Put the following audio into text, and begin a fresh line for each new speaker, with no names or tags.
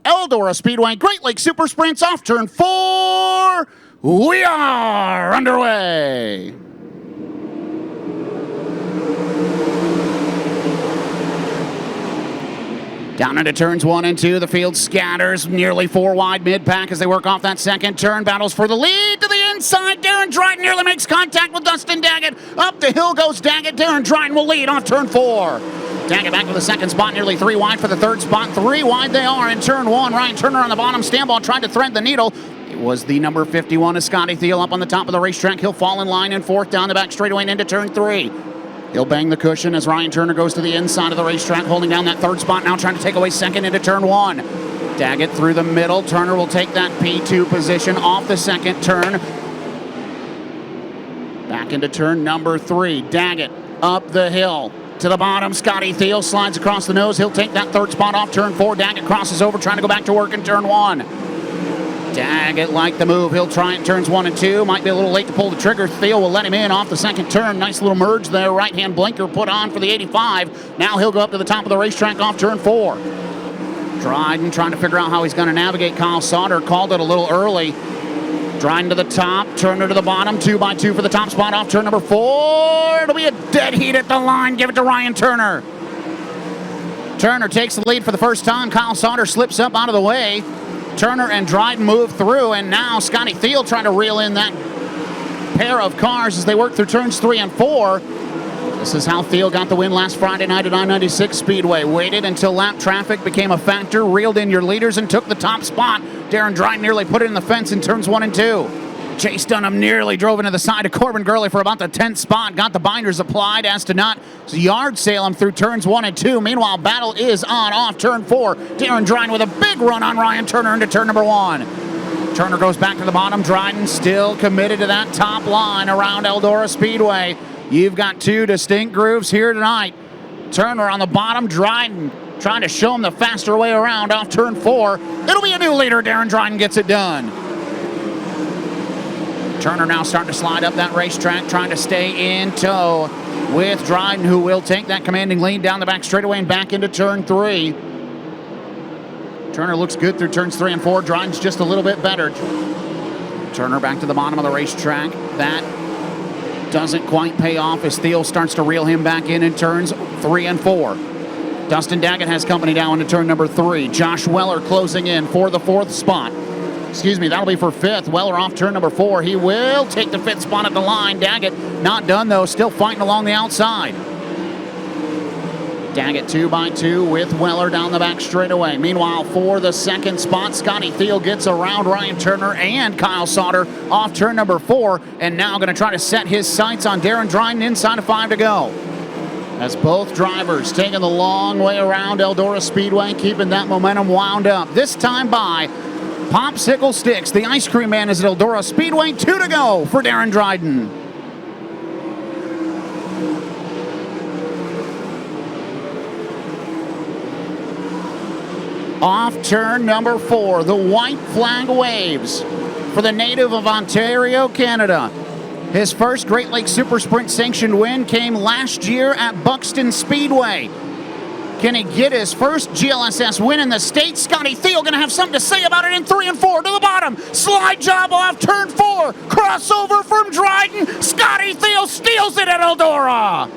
Eldora Speedway Great Lakes Super Sprints off turn 4. We are underway. Down into turns 1 and 2, the field scatters nearly 4 wide mid-pack as they work off that second turn. Battles for the lead to the inside. Darren Dryden nearly makes contact with Dustin Daggett. Up the hill goes Daggett. Darren Dryden will lead off turn 4. Daggett back to the second spot, nearly 3 wide for the third spot. 3 wide they are in turn 1. Ryan Turner on the bottom. Stanball tried to thread the needle. It was the number 51 of Scotty Thiel up on the top of the racetrack. He'll fall in line in 4th down the back straightaway and into turn 3. He'll bang the cushion as Ryan Turner goes to the inside of the racetrack, holding down that 3rd spot, now trying to take away 2nd into turn 1. Daggett through the middle. Turner will take that P2 position off the 2nd turn. Back into turn number 3. Daggett up the hill to the bottom. Scotty Thiel slides across the nose. He'll take that 3rd spot off turn 4. Daggett crosses over, trying to go back to work in turn 1. Daggett liked the move. He'll try it turns 1 and 2. Might be a little late to pull the trigger. Thiel will let him in off the 2nd turn. Nice little merge there. Right-hand blinker put on for the 85. Now he'll go up to the top of the racetrack off turn 4. Dryden trying to figure out how he's going to navigate. Kyle Sauter called it a little early. Dryden to the top. Turner to the bottom. 2x2 for the top spot off turn number 4. It'll be a dead heat at the line. Give it to Ryan Turner. Turner takes the lead for the first time. Kyle Sauter slips up out of the way. Turner and Dryden move through, and now Scotty Thiel trying to reel in that pair of cars as they work through turns 3 and 4. This is how Thiel got the win last Friday night at I-96 Speedway. Waited until lap traffic became a factor, reeled in your leaders, and took the top spot. Darren Dryden nearly put it in the fence in turns 1 and 2. Chase Dunham nearly drove into the side of Corbin Gurley for about the 10th spot. Got the binders applied as to not yard sail him through turns 1 and 2. Meanwhile, battle is on off turn 4. Darren Dryden with a big run on Ryan Turner into turn number 1. Turner goes back to the bottom. Dryden still committed to that top line around Eldora Speedway. You've got 2 distinct grooves here tonight. Turner on the bottom. Dryden trying to show him the faster way around off turn 4. It'll be a new leader. Darren Dryden gets it done. Turner now starting to slide up that racetrack, trying to stay in tow with Dryden, who will take that commanding lead down the back straightaway and back into turn 3. Turner looks good through turns 3 and 4. Dryden's just a little bit better. Turner back to the bottom of the racetrack. That doesn't quite pay off as Thiel starts to reel him back in turns 3 and 4. Dustin Daggett has company down into turn number 3. Josh Weller closing in for the 4th spot. Excuse me, that'll be for 5th. Weller off turn number 4. He will take the 5th spot at the line. Daggett not done, though. Still fighting along the outside. Daggett 2x2 with Weller down the back straightaway. Meanwhile, for the 2nd spot, Scotty Thiel gets around Ryan Turner and Kyle Sauter off turn number 4. And now going to try to set his sights on Darren Dryden inside of 5 to go. As both drivers taking the long way around Eldora Speedway, keeping that momentum wound up. This time by Popsicle Sticks. The ice cream man is at Eldora Speedway. 2 to go for Darren Dryden. Off turn number 4, the white flag waves for the native of Ontario, Canada. His first Great Lakes Super Sprint sanctioned win came last year at Buxton Speedway. Can he get his first GLSS win in the state? Scotty Thiel going to have something to say about it in 3 and 4. To the bottom. Slide job off turn 4. Crossover from Dryden. Scotty Thiel steals it at Eldora.